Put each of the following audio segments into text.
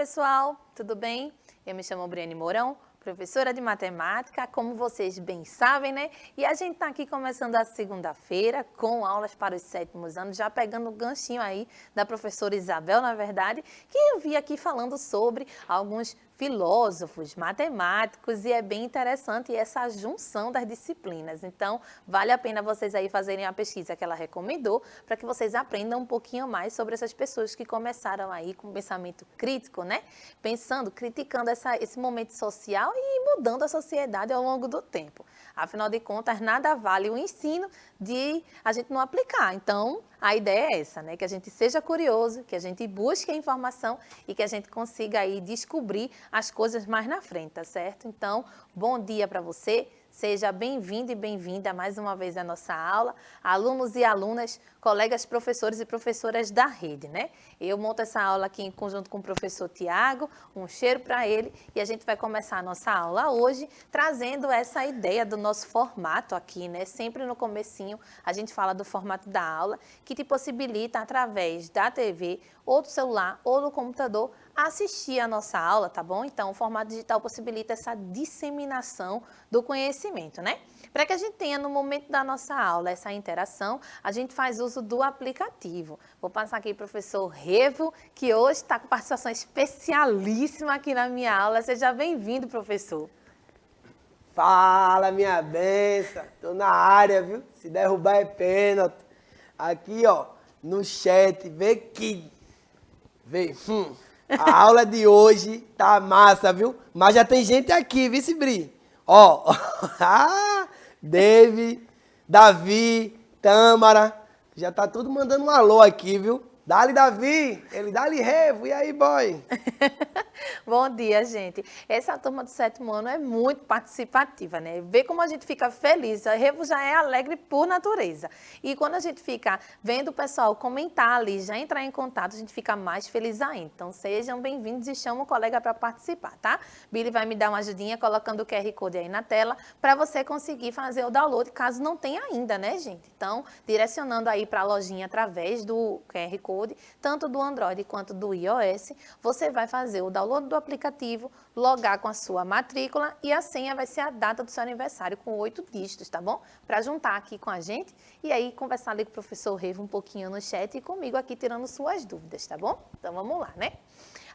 pessoal, tudo bem? Eu me chamo Briane Mourão, professora de matemática, como vocês bem sabem, né? E a gente está aqui começando a segunda-feira com aulas para os 7º anos, já pegando o ganchinho aí da professora Isabel, na verdade, que eu vi aqui falando sobre alguns filósofos, matemáticos, e é bem interessante essa junção das disciplinas. Então, vale a pena vocês aí fazerem a pesquisa que ela recomendou, para que vocês aprendam um pouquinho mais sobre essas pessoas que começaram aí com pensamento crítico, né? Pensando, criticando esse momento social e mudando a sociedade ao longo do tempo. Afinal de contas, nada vale o ensino de a gente não aplicar. Então, a ideia é essa, né? Que a gente seja curioso, que a gente busque a informação e que a gente consiga aí descobrir as coisas mais na frente, tá certo? Então, bom dia para você. Seja bem-vindo e bem-vinda mais uma vez à nossa aula, alunos e alunas, colegas professores e professoras da rede, né? Eu monto essa aula aqui em conjunto com o professor Tiago, um cheiro para ele, e a gente vai começar a nossa aula hoje trazendo essa ideia do nosso formato aqui, né? Sempre no comecinho a gente fala do formato da aula, que te possibilita através da TV, ou do celular, ou do computador, assistir a nossa aula, tá bom? Então, o formato digital possibilita essa disseminação do conhecimento, né? Para que a gente tenha no momento da nossa aula essa interação, a gente faz uso do aplicativo. Vou passar aqui para o professor Revo, que hoje está com participação especialíssima aqui na minha aula. Seja bem-vindo, professor. Fala, minha benção. Tô na área, viu? Se derrubar é pênalti. Aqui, ó, no chat, vê que... Vê, a aula de hoje tá massa, viu? Mas já tem gente aqui, viu, Bri? Ó, Dave, Davi, Tâmara, já tá tudo mandando um alô aqui, viu? Dali, Davi, ele dali, Revo, e aí, boy? Bom dia, gente. Essa turma do 7º ano é muito participativa, né? Vê como a gente fica feliz. A Revo já é alegre por natureza. E quando a gente fica vendo o pessoal comentar ali, já entrar em contato, a gente fica mais feliz ainda. Então, sejam bem-vindos e chama o colega para participar, tá? Billy vai me dar uma ajudinha colocando o QR Code aí na tela para você conseguir fazer o download, caso não tenha ainda, né, gente? Então, direcionando aí para a lojinha através do QR Code, tanto do Android quanto do iOS, você vai fazer o download do aplicativo, logar com a sua matrícula e a senha vai ser a data do seu aniversário com 8 dígitos, tá bom? Para juntar aqui com a gente e aí conversar ali com o professor Revo um pouquinho no chat e comigo aqui tirando suas dúvidas, tá bom? Então vamos lá, né?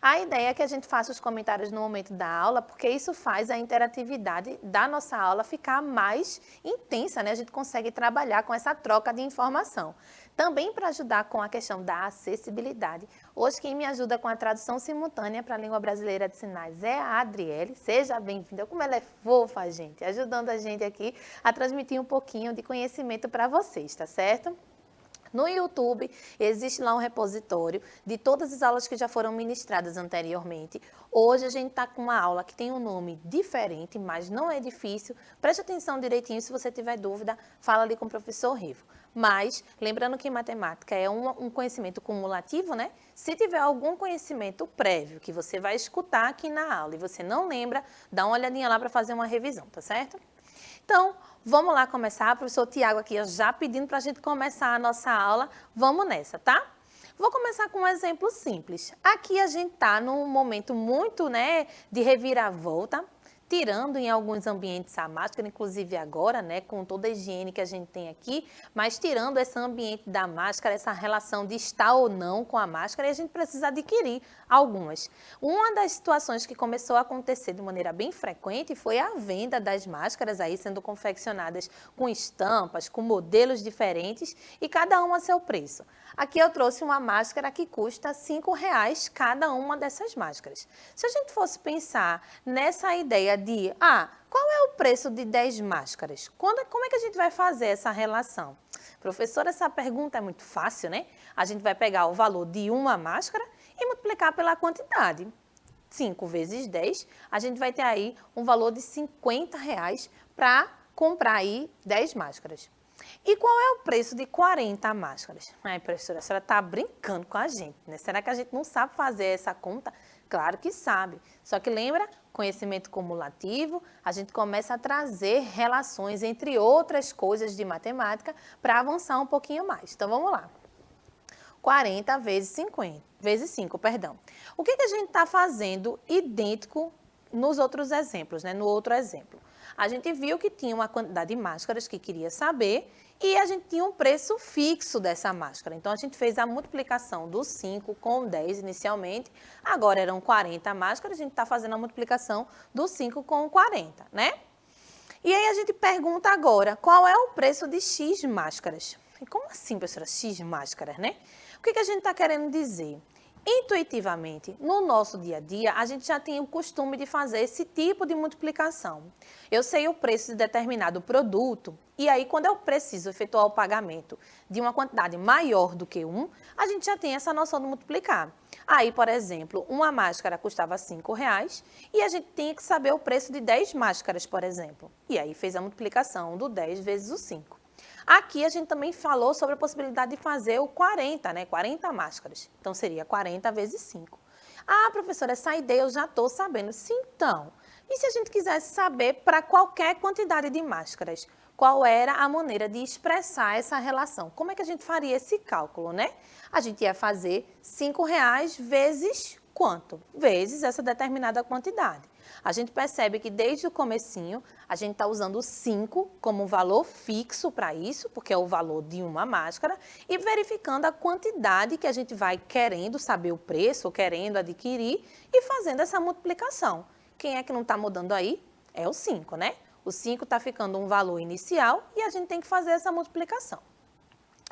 A ideia é que a gente faça os comentários no momento da aula, porque isso faz a interatividade da nossa aula ficar mais intensa, né? A gente consegue trabalhar com essa troca de informação. Também para ajudar com a questão da acessibilidade. Hoje quem me ajuda com a tradução simultânea para a língua brasileira de sinais é a Adriele. Seja bem-vinda. Como ela é fofa, gente, ajudando a gente aqui a transmitir um pouquinho de conhecimento para vocês, tá certo? No YouTube, existe lá um repositório de todas as aulas que já foram ministradas anteriormente. Hoje a gente está com uma aula que tem um nome diferente, mas não é difícil. Preste atenção direitinho, se você tiver dúvida, fala ali com o professor Rivo. Mas, lembrando que matemática é um conhecimento cumulativo, né? Se tiver algum conhecimento prévio que você vai escutar aqui na aula e você não lembra, dá uma olhadinha lá para fazer uma revisão, tá certo? Então, vamos lá começar. O professor Tiago aqui já pedindo para a gente começar a nossa aula. Vamos nessa, tá? Vou começar com um exemplo simples. Aqui a gente está num momento muito, né, de reviravolta, tirando em alguns ambientes a máscara, inclusive agora, né, com toda a higiene que a gente tem aqui, mas tirando esse ambiente da máscara, essa relação de estar ou não com a máscara, e a gente precisa adquirir algumas. Uma das situações que começou a acontecer de maneira bem frequente foi a venda das máscaras aí sendo confeccionadas com estampas, com modelos diferentes e cada uma a seu preço. Aqui eu trouxe uma máscara que custa R$ 5,00 cada uma dessas máscaras. Se a gente fosse pensar nessa ideia de, qual é o preço de 10 máscaras? Como é que a gente vai fazer essa relação? Professora, essa pergunta é muito fácil, né? A gente vai pegar o valor de uma máscara e multiplicar pela quantidade. 5 vezes 10, a gente vai ter aí um valor de R$ 50,00 para comprar aí 10 máscaras. E qual é o preço de 40 máscaras? Ai, professora, a senhora está brincando com a gente, né? Será que a gente não sabe fazer essa conta? Claro que sabe. Só que lembra, conhecimento cumulativo, a gente começa a trazer relações entre outras coisas de matemática para avançar um pouquinho mais. Então, vamos lá. 40 vezes 50, vezes 5, perdão. O que a gente está fazendo idêntico nos outros exemplos, né? No outro exemplo? A gente viu que tinha uma quantidade de máscaras que queria saber e a gente tinha um preço fixo dessa máscara. Então, a gente fez a multiplicação do 5 com o 10 inicialmente. Agora eram 40 máscaras, a gente está fazendo a multiplicação do 5 com o 40, né? E aí a gente pergunta agora, qual é o preço de X máscaras? E como assim, professora, X máscaras, né? O que a gente está querendo dizer? Intuitivamente, no nosso dia a dia, a gente já tem o costume de fazer esse tipo de multiplicação. Eu sei o preço de determinado produto e aí quando eu preciso efetuar o pagamento de uma quantidade maior do que 1, a gente já tem essa noção de multiplicar. Aí, por exemplo, uma máscara custava R$5 e a gente tinha que saber o preço de 10 máscaras, por exemplo. E aí fez a multiplicação do 10 vezes o 5. Aqui a gente também falou sobre a possibilidade de fazer o 40, né? 40 máscaras. Então, seria 40 vezes 5. Ah, professora, essa ideia eu já estou sabendo. Sim, então. E se a gente quisesse saber para qualquer quantidade de máscaras, qual era a maneira de expressar essa relação? Como é que a gente faria esse cálculo, né? A gente ia fazer R$5 vezes quanto? Vezes essa determinada quantidade. A gente percebe que desde o comecinho, a gente está usando 5 como um valor fixo para isso, porque é o valor de uma máscara, e verificando a quantidade que a gente vai querendo saber o preço, ou querendo adquirir, e fazendo essa multiplicação. Quem é que não está mudando aí? É o 5, né? O 5 está ficando um valor inicial e a gente tem que fazer essa multiplicação.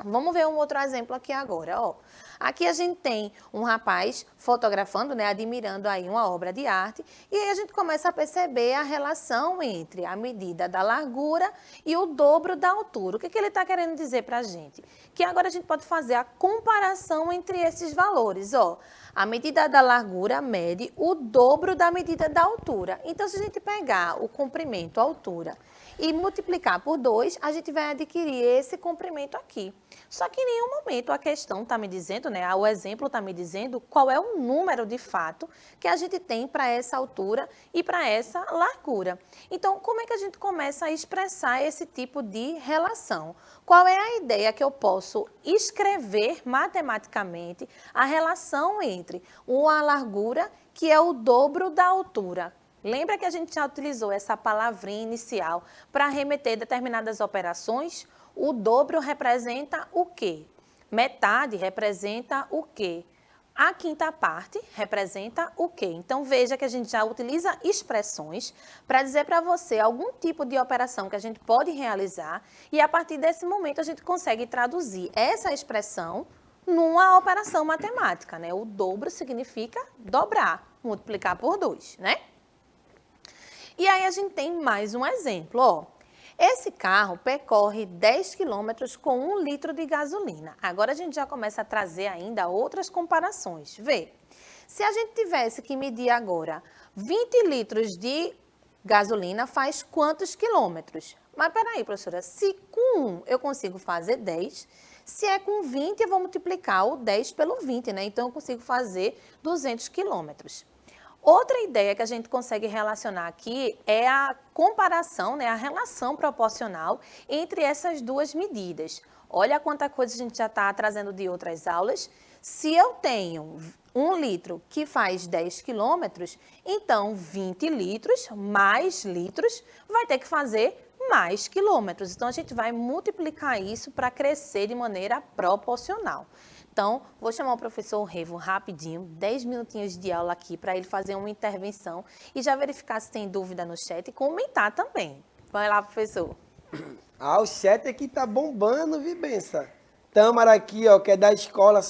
Vamos ver um outro exemplo aqui agora, ó. Aqui a gente tem um rapaz fotografando, né, admirando aí uma obra de arte, e aí a gente começa a perceber a relação entre a medida da largura e o dobro da altura. O que ele está querendo dizer para a gente? Que agora a gente pode fazer a comparação entre esses valores, ó. A medida da largura mede o dobro da medida da altura. Então, se a gente pegar o comprimento, a altura, e multiplicar por 2, a gente vai adquirir esse comprimento aqui. Só que em nenhum momento a questão está me dizendo, né, o exemplo está me dizendo qual é o número de fato que a gente tem para essa altura e para essa largura. Então, como é que a gente começa a expressar esse tipo de relação? Qual é a ideia que eu posso escrever matematicamente a relação entre uma largura que é o dobro da altura? Lembra que a gente já utilizou essa palavrinha inicial para remeter determinadas operações? O dobro representa o quê? Metade representa o quê? A quinta parte representa o quê? Então, veja que a gente já utiliza expressões para dizer para você algum tipo de operação que a gente pode realizar e, a partir desse momento, a gente consegue traduzir essa expressão numa operação matemática, né? O dobro significa dobrar, multiplicar por 2, né? E aí a gente tem mais um exemplo, ó. Esse carro percorre 10 quilômetros com 1 litro de gasolina. Agora a gente já começa a trazer ainda outras comparações. Vê, se a gente tivesse que medir agora 20 litros de gasolina faz quantos quilômetros? Mas peraí, professora, se com 1 eu consigo fazer 10, se é com 20 eu vou multiplicar o 10 pelo 20, né? Então eu consigo fazer 200 quilômetros. Outra ideia que a gente consegue relacionar aqui é a comparação, né, a relação proporcional entre essas duas medidas. Olha quanta coisa a gente já está trazendo de outras aulas. Se eu tenho 1 litro que faz 10 quilômetros, então 20 litros mais litros vai ter que fazer mais quilômetros. Então, a gente vai multiplicar isso para crescer de maneira proporcional. Então, vou chamar o professor Revo rapidinho, 10 minutinhos de aula aqui, para ele fazer uma intervenção e já verificar se tem dúvida no chat e comentar também. Vai lá, professor. Ah, o chat aqui tá bombando, viu, Benção? Tâmara aqui, ó, que é da escola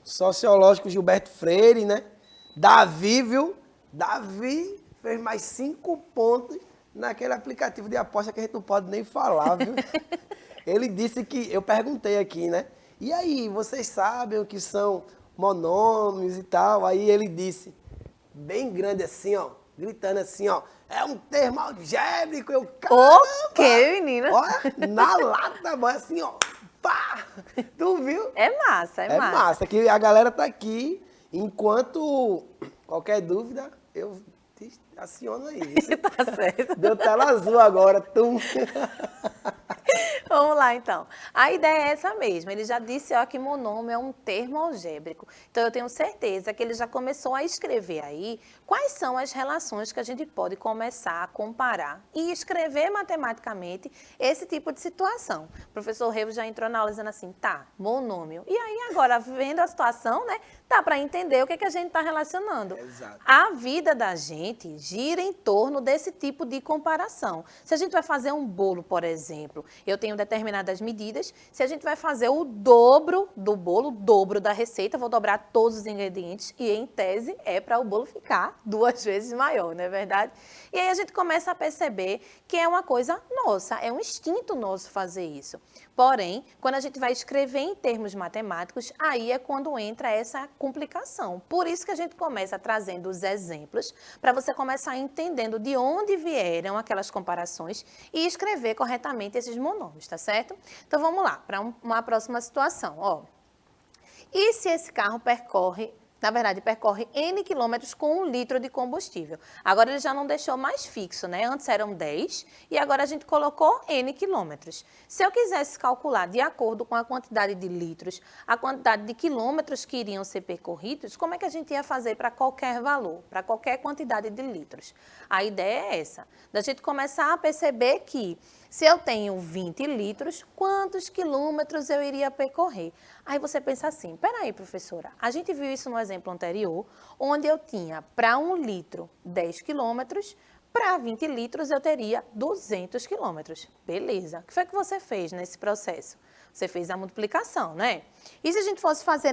sociológico Gilberto Freire, né? Davi, viu? Davi fez mais 5 pontos naquele aplicativo de aposta que a gente não pode nem falar, viu? Ele disse que, eu perguntei aqui, né? E aí, vocês sabem o que são monômios e tal? Aí ele disse, bem grande assim, ó, gritando assim, ó, é um termo algébrico, eu, caramba! Ok, menina. Olha, na lata, mas assim, ó, pá! Tu viu? É massa, é massa. É massa, que a galera tá aqui, enquanto qualquer dúvida, eu te aciono aí. Tá certo. Deu tela azul agora, tum. Vamos lá, então. A ideia é essa mesmo. Ele já disse ó, que monômio é um termo algébrico. Então, eu tenho certeza que ele já começou a escrever aí quais são as relações que a gente pode começar a comparar e escrever matematicamente esse tipo de situação. O professor Revo já entrou na aula dizendo assim, tá, monômio. E aí, agora, vendo a situação, né, dá para entender o que, que a gente está relacionando. Exato. A vida da gente gira em torno desse tipo de comparação. Se a gente vai fazer um bolo, por exemplo, eu tenho determinadas medidas, se a gente vai fazer o dobro do bolo, o dobro da receita, eu vou dobrar todos os ingredientes e, em tese, é para o bolo ficar 2 vezes maior, não é verdade? E aí a gente começa a perceber que é uma coisa nossa, é um instinto nosso fazer isso. Porém, quando a gente vai escrever em termos matemáticos, aí é quando entra essa complicação. Por isso que a gente começa trazendo os exemplos, para você começar entendendo de onde vieram aquelas comparações e escrever corretamente esses monômios, tá certo? Então, vamos lá, para uma próxima situação. Ó. E se esse carro percorre N quilômetros com 1 litro de combustível? Agora ele já não deixou mais fixo, né? Antes eram 10 e agora a gente colocou N quilômetros. Se eu quisesse calcular de acordo com a quantidade de litros, a quantidade de quilômetros que iriam ser percorridos, como é que a gente ia fazer para qualquer valor, para qualquer quantidade de litros? A ideia é essa, da gente começar a perceber que se eu tenho 20 litros, quantos quilômetros eu iria percorrer? Aí você pensa assim, peraí, professora, a gente viu isso no exemplo anterior, onde eu tinha para 1 litro 10 quilômetros, para 20 litros eu teria 200 quilômetros. Beleza. O que foi que você fez nesse processo? Você fez a multiplicação, né? E se a gente fosse fazer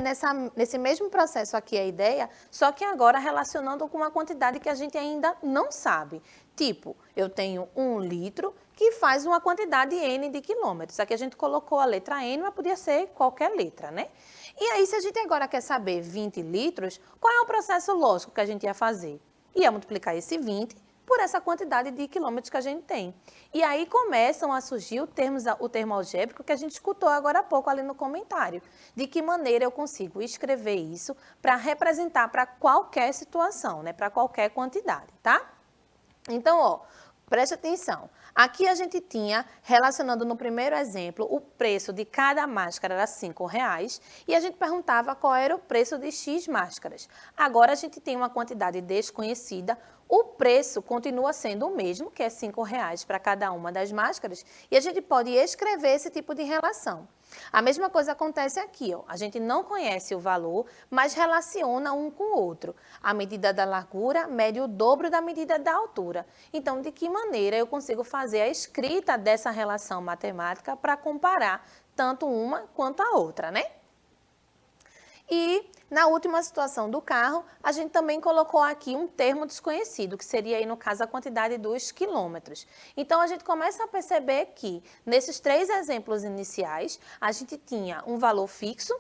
nesse mesmo processo aqui a ideia, só que agora relacionando com uma quantidade que a gente ainda não sabe. Tipo, eu tenho 1 litro que faz uma quantidade N de quilômetros. Aqui a gente colocou a letra N, mas podia ser qualquer letra, né? E aí, se a gente agora quer saber 20 litros, qual é o processo lógico que a gente ia fazer? Ia multiplicar esse 20 por essa quantidade de quilômetros que a gente tem. E aí começam a surgir o termo algébrico que a gente escutou agora há pouco ali no comentário. De que maneira eu consigo escrever isso para representar para qualquer situação, né? Para qualquer quantidade, tá? Então, ó, preste atenção. Aqui a gente tinha, relacionando no primeiro exemplo, o preço de cada máscara era R$5 e a gente perguntava qual era o preço de X máscaras. Agora a gente tem uma quantidade desconhecida, o preço continua sendo o mesmo, que é R$5 para cada uma das máscaras, e a gente pode escrever esse tipo de relação. A mesma coisa acontece aqui, ó. A gente não conhece o valor, mas relaciona um com o outro. A medida da largura mede o dobro da medida da altura. Então, de que maneira eu consigo fazer a escrita dessa relação matemática para comparar tanto uma quanto a outra, né? E na última situação do carro, a gente também colocou aqui um termo desconhecido, que seria aí no caso a quantidade dos quilômetros. Então a gente começa a perceber que nesses 3 exemplos iniciais, a gente tinha um valor fixo,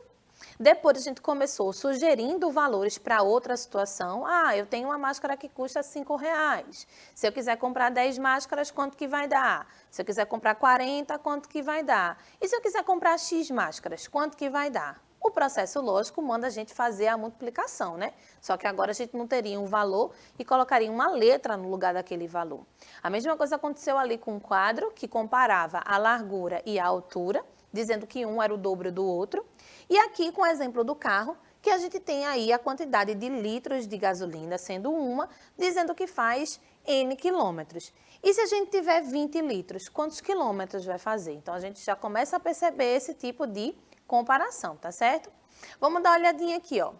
depois a gente começou sugerindo valores para outra situação. Ah, eu tenho uma máscara que custa R$5. Se eu quiser comprar 10 máscaras, quanto que vai dar? Se eu quiser comprar 40, quanto que vai dar? E se eu quiser comprar X máscaras, quanto que vai dar? O processo lógico manda a gente fazer a multiplicação, né? Só que agora a gente não teria um valor e colocaria uma letra no lugar daquele valor. A mesma coisa aconteceu ali com um quadro que comparava a largura e a altura, dizendo que um era o dobro do outro. E aqui com o exemplo do carro, que a gente tem aí a quantidade de litros de gasolina sendo uma, dizendo que faz N quilômetros. E se a gente tiver 20 litros, quantos quilômetros vai fazer? Então a gente já começa a perceber esse tipo de comparação, tá certo? Vamos dar uma olhadinha aqui, ó.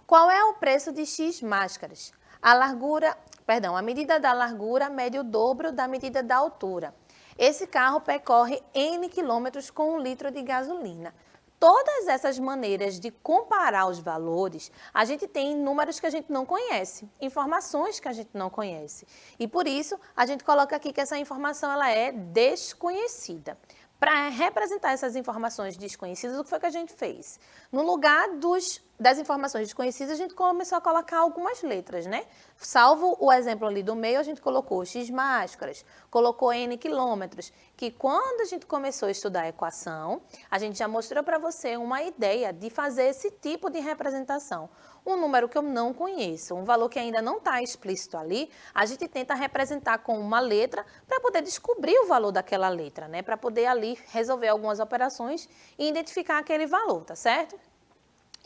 Qual é o preço de X máscaras? A medida da largura mede o dobro da medida da altura. Esse carro percorre N quilômetros com 1 litro de gasolina. Todas essas maneiras de comparar os valores, a gente tem números que a gente não conhece, informações que a gente não conhece. E por isso, a gente coloca aqui que essa informação ela é desconhecida. Para representar essas informações desconhecidas, o que foi que a gente fez? No lugar dos das informações desconhecidas, a gente começou a colocar algumas letras, né? Salvo o exemplo ali do meio, a gente colocou X máscaras, colocou N quilômetros, que quando a gente começou a estudar a equação, a gente já mostrou para você uma ideia de fazer esse tipo de representação. Um número que eu não conheço, um valor que ainda não está explícito ali, a gente tenta representar com uma letra para poder descobrir o valor daquela letra, né? Para poder ali resolver algumas operações e identificar aquele valor, tá certo?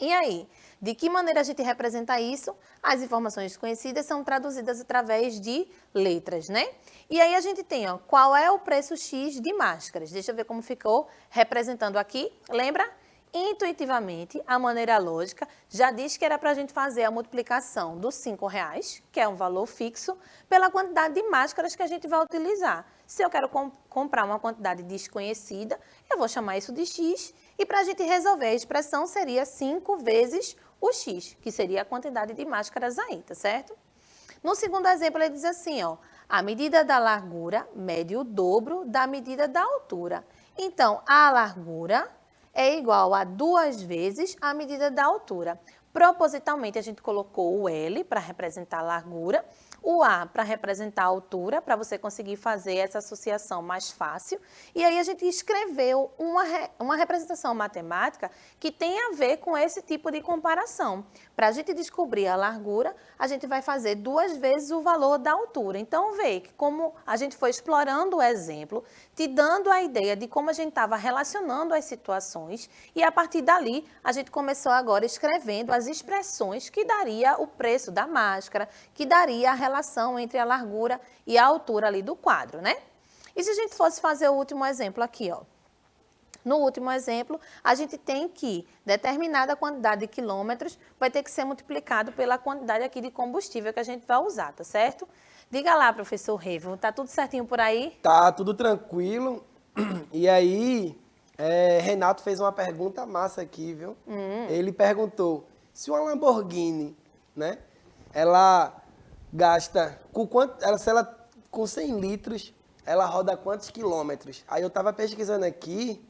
E aí, de que maneira a gente representa isso? As informações desconhecidas são traduzidas através de letras, né? E aí a gente tem, ó, qual é o preço X de máscaras? Deixa eu ver como ficou representando aqui. Lembra? Intuitivamente, a maneira lógica já diz que era para a gente fazer a multiplicação dos R$5, que é um valor fixo, pela quantidade de máscaras que a gente vai utilizar. Se eu quero comprar uma quantidade desconhecida, eu vou chamar isso de X, e para a gente resolver a expressão seria 5 vezes o X, que seria a quantidade de máscaras aí, tá certo? No segundo exemplo, ele diz assim, ó, a medida da largura mede o dobro da medida da altura. Então, a largura é igual a 2 vezes a medida da altura. Propositalmente, a gente colocou o L para representar a largura, o A para representar a altura, para você conseguir fazer essa associação mais fácil. E aí a gente escreveu uma representação matemática que tem a ver com esse tipo de comparação. Para a gente descobrir a largura, a gente vai fazer 2 vezes o valor da altura. Então, vê que como a gente foi explorando o exemplo, te dando a ideia de como a gente estava relacionando as situações, e a partir dali, a gente começou agora escrevendo as expressões que daria o preço da máscara, que daria a relação entre a largura e a altura ali do quadro, né? E se a gente fosse fazer o último exemplo aqui, ó. No último exemplo, a gente tem que determinada quantidade de quilômetros vai ter que ser multiplicado pela quantidade aqui de combustível que a gente vai usar, tá certo? Diga lá, professor Revo, tá tudo certinho por aí? Tá tudo tranquilo. E aí, Renato fez uma pergunta massa aqui, viu? Ele perguntou se uma Lamborghini, né? Ela gasta com quanto? Se ela com 100 litros, ela roda quantos quilômetros? Aí eu tava pesquisando aqui,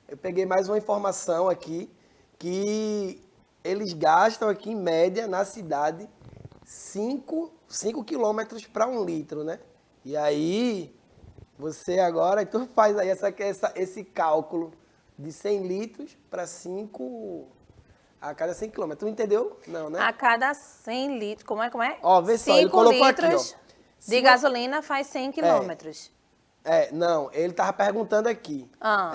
eu peguei mais uma informação aqui que eles gastam aqui em média na cidade 5 quilômetros para 1 litro, né? E aí você agora, tu faz aí esse cálculo de 100 litros para 5 a cada 100 quilômetros. Tu entendeu? Não, né? A cada 100 litros, como é? Ó, vê só, ele 5 colocou aqui, litros ó. de gasolina faz 100 quilômetros. Não, ele tava perguntando aqui. Ah.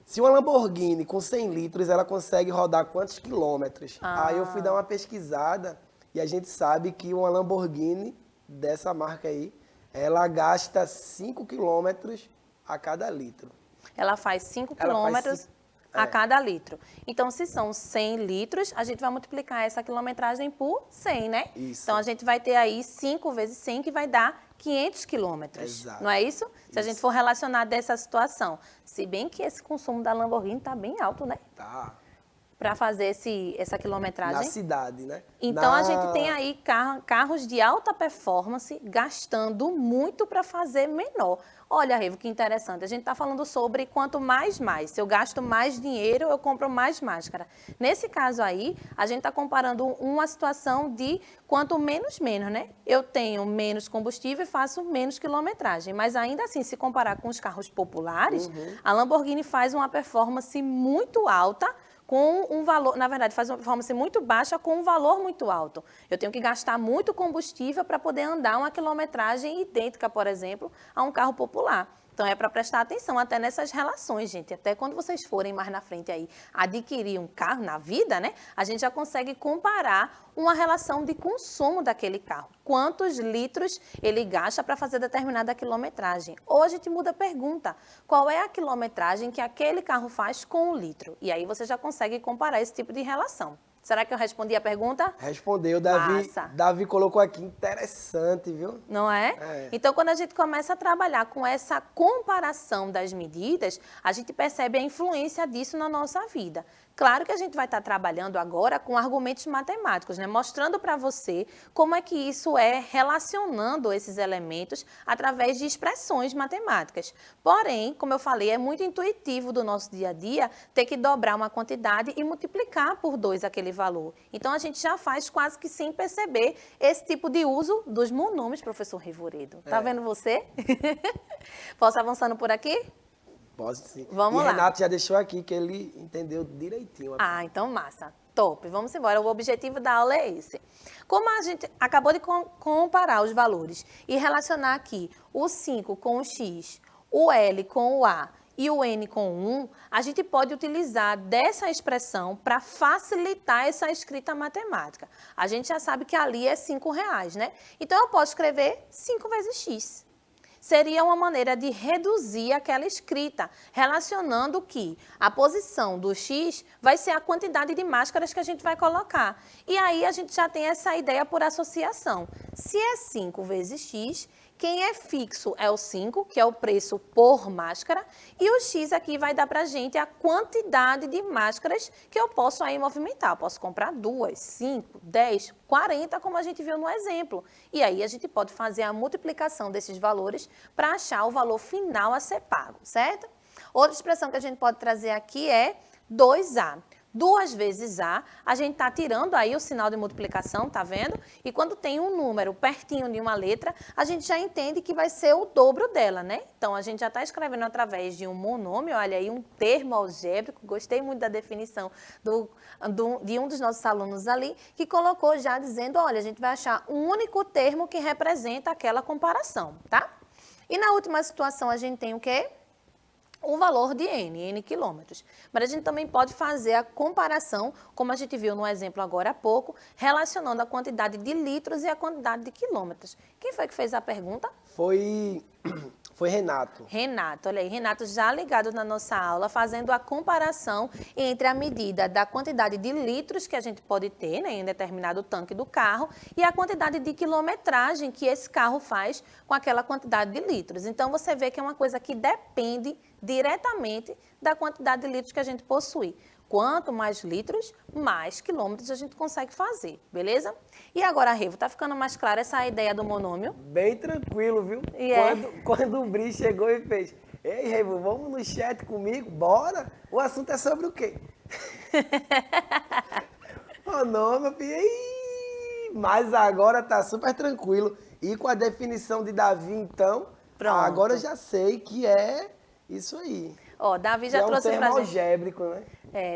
Se uma Lamborghini com 100 litros, ela consegue rodar quantos quilômetros? Ah. Aí eu fui dar uma pesquisada e a gente sabe que uma Lamborghini dessa marca aí, ela gasta 5 quilômetros a cada litro. Ela faz 5 Ela faz quilômetros a cada litro. Então, se são 100 litros, a gente vai multiplicar essa quilometragem por 100, né? Isso. Então, a gente vai ter aí 5 vezes 100, que vai dar 500 quilômetros. Exato. Não é isso? Se a gente for relacionar dessa situação. Se bem que esse consumo da Lamborghini está bem alto, né? Tá. Para fazer essa quilometragem. Na cidade, né? Então, a gente tem aí carros de alta performance gastando muito para fazer menor. Olha, Revo, que interessante. A gente está falando sobre quanto mais. Se eu gasto mais dinheiro, eu compro mais máscara. Nesse caso aí, a gente está comparando uma situação de quanto menos, né? Eu tenho menos combustível e faço menos quilometragem. Mas ainda assim, se comparar com os carros populares, a Lamborghini faz uma performance muito alta, com um valor, na verdade, faz uma performance muito baixa com um valor muito alto. Eu tenho que gastar muito combustível para poder andar uma quilometragem idêntica, por exemplo, a um carro popular. Então, é para prestar atenção até nessas relações, gente. Até quando vocês forem mais na frente aí adquirir um carro na vida, né? A gente já consegue comparar uma relação de consumo daquele carro. Quantos litros ele gasta para fazer determinada quilometragem? Ou a gente muda a pergunta. Qual é a quilometragem que aquele carro faz com 1 litro? E aí você já consegue comparar esse tipo de relação. Será que eu respondi a pergunta? Respondeu, Massa. Davi colocou aqui, interessante, viu? Não é? É. Então, quando a gente começa a trabalhar com essa comparação das medidas, a gente percebe a influência disso na nossa vida. Claro que a gente vai estar trabalhando agora com argumentos matemáticos, né? Mostrando para você como é que isso é relacionando esses elementos através de expressões matemáticas. Porém, como eu falei, é muito intuitivo do nosso dia a dia ter que dobrar uma quantidade e multiplicar por 2 aquele valor. Então, a gente já faz quase que sem perceber esse tipo de uso dos monômios, professor Rivoredo. Tá vendo você? Posso avançando por aqui? Pode sim. Vamos e lá. Renato já deixou aqui que ele entendeu direitinho. Ah, então massa. Top. Vamos embora. O objetivo da aula é esse. Como a gente acabou de comparar os valores e relacionar aqui o 5 com o x, o L com o A e o N com o 1, a gente pode utilizar dessa expressão para facilitar essa escrita matemática. A gente já sabe que ali é R$5, né? Então, eu posso escrever 5 vezes x. Seria uma maneira de reduzir aquela escrita, relacionando que a posição do x vai ser a quantidade de máscaras que a gente vai colocar. E aí a gente já tem essa ideia por associação. Se é 5 vezes x, quem é fixo é o 5, que é o preço por máscara, e o x aqui vai dar para a gente a quantidade de máscaras que eu posso aí movimentar. Eu posso comprar 2, 5, 10, 40, como a gente viu no exemplo. E aí a gente pode fazer a multiplicação desses valores para achar o valor final a ser pago, certo? Outra expressão que a gente pode trazer aqui é 2A. 2 vezes A, a gente está tirando aí o sinal de multiplicação, tá vendo? E quando tem um número pertinho de uma letra, a gente já entende que vai ser o dobro dela, né? Então, a gente já está escrevendo através de um monômio, olha aí, um termo algébrico. Gostei muito da definição de um dos nossos alunos ali, que colocou já dizendo, olha, a gente vai achar um único termo que representa aquela comparação, tá? E na última situação, a gente tem o quê? O valor de N quilômetros. Mas a gente também pode fazer a comparação, como a gente viu no exemplo agora há pouco, relacionando a quantidade de litros e a quantidade de quilômetros. Quem foi que fez a pergunta? Foi Renato. Renato, olha aí, Renato já ligado na nossa aula, fazendo a comparação entre a medida da quantidade de litros que a gente pode ter, né, em determinado tanque do carro e a quantidade de quilometragem que esse carro faz com aquela quantidade de litros. Então, você vê que é uma coisa que depende diretamente da quantidade de litros que a gente possui. Quanto mais litros, mais quilômetros a gente consegue fazer, beleza? E agora, Revo, tá ficando mais clara essa ideia do monômio? Bem tranquilo, viu? Quando o Bri chegou e fez, ei, Revo, vamos no chat comigo? Bora! O assunto é sobre o quê? Monômio, mas agora tá super tranquilo. E com a definição de Davi, então, Pronto. agora eu já sei que é isso aí. Ó, Davi já é um trouxe termo pra gente. algébrico, né?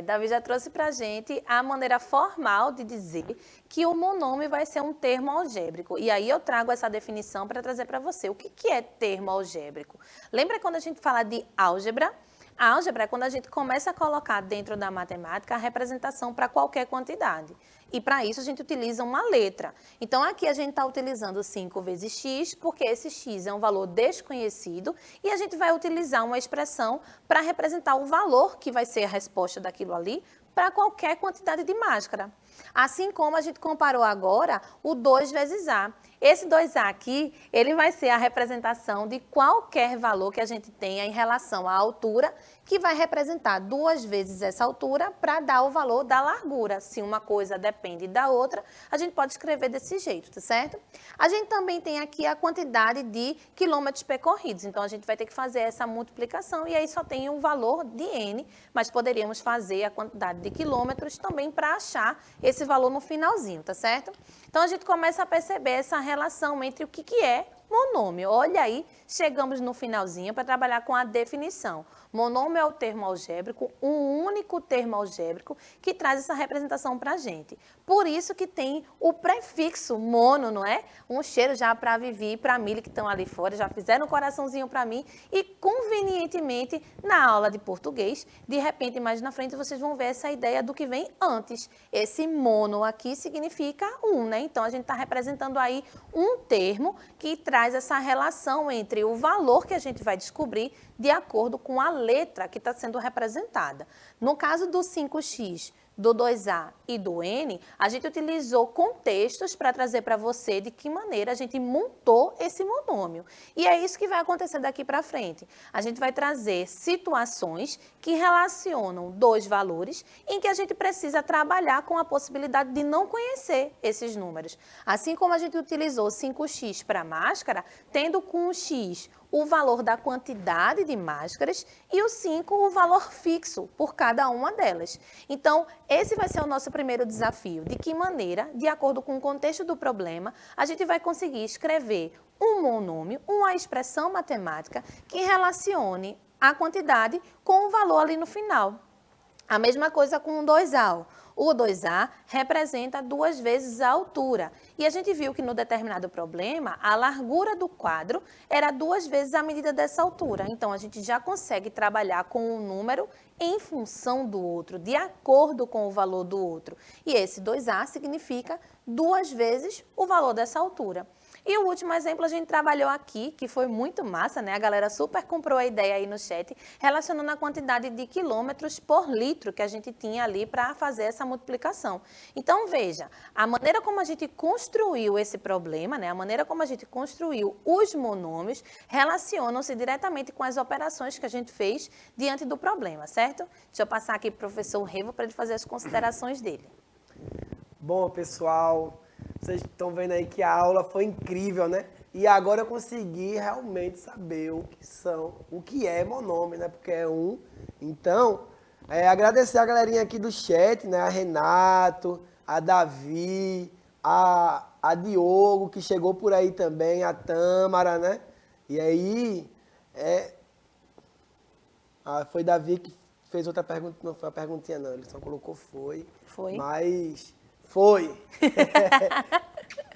Davi já trouxe para a gente a maneira formal de dizer que o monômio vai ser um termo algébrico. E aí eu trago essa definição para trazer para você. O que é termo algébrico? Lembra quando a gente fala de álgebra? A álgebra é quando a gente começa a colocar dentro da matemática a representação para qualquer quantidade. E para isso a gente utiliza uma letra. Então aqui a gente está utilizando 5 vezes x, porque esse x é um valor desconhecido, e a gente vai utilizar uma expressão para representar o valor que vai ser a resposta daquilo ali para qualquer quantidade de máscara. Assim como a gente comparou agora o 2 vezes A. Esse 2A aqui, ele vai ser a representação de qualquer valor que a gente tenha em relação à altura, que vai representar 2 vezes essa altura para dar o valor da largura. Se uma coisa depende da outra, a gente pode escrever desse jeito, tá certo? A gente também tem aqui a quantidade de quilômetros percorridos. Então, a gente vai ter que fazer essa multiplicação e aí só tem um valor de N, mas poderíamos fazer a quantidade de quilômetros também para achar esse valor no finalzinho, tá certo? Então, a gente começa a perceber essa relação entre o que é monômio. Olha aí, chegamos no finalzinho para trabalhar com a definição. Monômio é o termo algébrico, um único termo algébrico que traz essa representação para a gente. Por isso que tem o prefixo mono, não é? Um cheiro já para a Vivi e para a Mili que estão ali fora, já fizeram um coraçãozinho para mim e convenientemente na aula de português, de repente mais na frente vocês vão ver essa ideia do que vem antes. Esse mono aqui significa um, né? Então a gente está representando aí um termo que traz essa relação entre o valor que a gente vai descobrir de acordo com a letra que está sendo representada. No caso do 5x do 2A e do N, a gente utilizou contextos para trazer para você de que maneira a gente montou esse monômio. E é isso que vai acontecer daqui para frente. A gente vai trazer situações que relacionam dois valores em que a gente precisa trabalhar com a possibilidade de não conhecer esses números. Assim como a gente utilizou 5x para máscara, tendo com o x o valor da quantidade de máscaras e o 5 o valor fixo por cada uma delas. Então, esse vai ser o nosso primeiro desafio. De que maneira, de acordo com o contexto do problema, a gente vai conseguir escrever um monômio, uma expressão matemática que relacione a quantidade com o valor ali no final. A mesma coisa com o 2A. O 2A representa 2 vezes a altura. E a gente viu que no determinado problema, a largura do quadro era 2 vezes a medida dessa altura. Então, a gente já consegue trabalhar com um número em função do outro, de acordo com o valor do outro. E esse 2A significa 2 vezes o valor dessa altura. E o último exemplo a gente trabalhou aqui, que foi muito massa, né? A galera super comprou a ideia aí no chat, relacionando a quantidade de quilômetros por litro que a gente tinha ali para fazer essa multiplicação. Então, veja, a maneira como a gente construiu esse problema, né? A maneira como a gente construiu os monômios, relacionam-se diretamente com as operações que a gente fez diante do problema, certo? Deixa eu passar aqui para o professor Revo para ele fazer as considerações dele. Bom, pessoal, vocês estão vendo aí que a aula foi incrível, né? E agora eu consegui realmente saber o que é monômio, né? Porque é um. Então, agradecer a galerinha aqui do chat, né? A Renato, a Davi, a Diogo, que chegou por aí também, a Tâmara, né? E aí, foi Davi que fez outra pergunta, não foi uma perguntinha não, ele só colocou foi. Foi? Mas foi.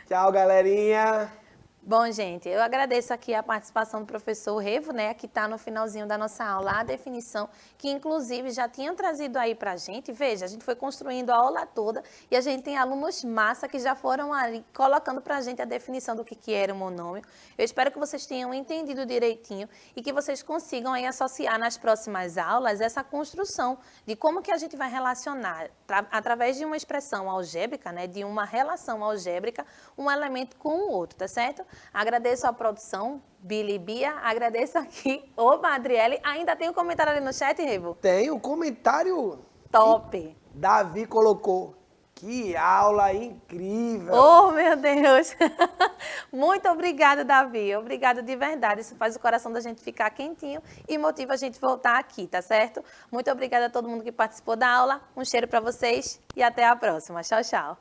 Tchau, galerinha. Bom, gente, eu agradeço aqui a participação do professor Revo, né, que está no finalzinho da nossa aula, a definição, que inclusive já tinham trazido aí para a gente. Veja, a gente foi construindo a aula toda e a gente tem alunos massa que já foram ali colocando para a gente a definição do que era o monômio. Eu espero que vocês tenham entendido direitinho e que vocês consigam aí associar nas próximas aulas essa construção de como que a gente vai relacionar, através de uma expressão algébrica, né, de uma relação algébrica, um elemento com o outro, tá certo? Agradeço a produção, Billy e Bia, agradeço aqui, Adriele. Ainda tem um comentário ali no chat, Revo? Tem um comentário. Top! Davi colocou. Que aula incrível! Oh, meu Deus! Muito obrigada, Davi. Obrigada de verdade. Isso faz o coração da gente ficar quentinho e motiva a gente voltar aqui, tá certo? Muito obrigada a todo mundo que participou da aula. Um cheiro para vocês e até a próxima. Tchau, tchau.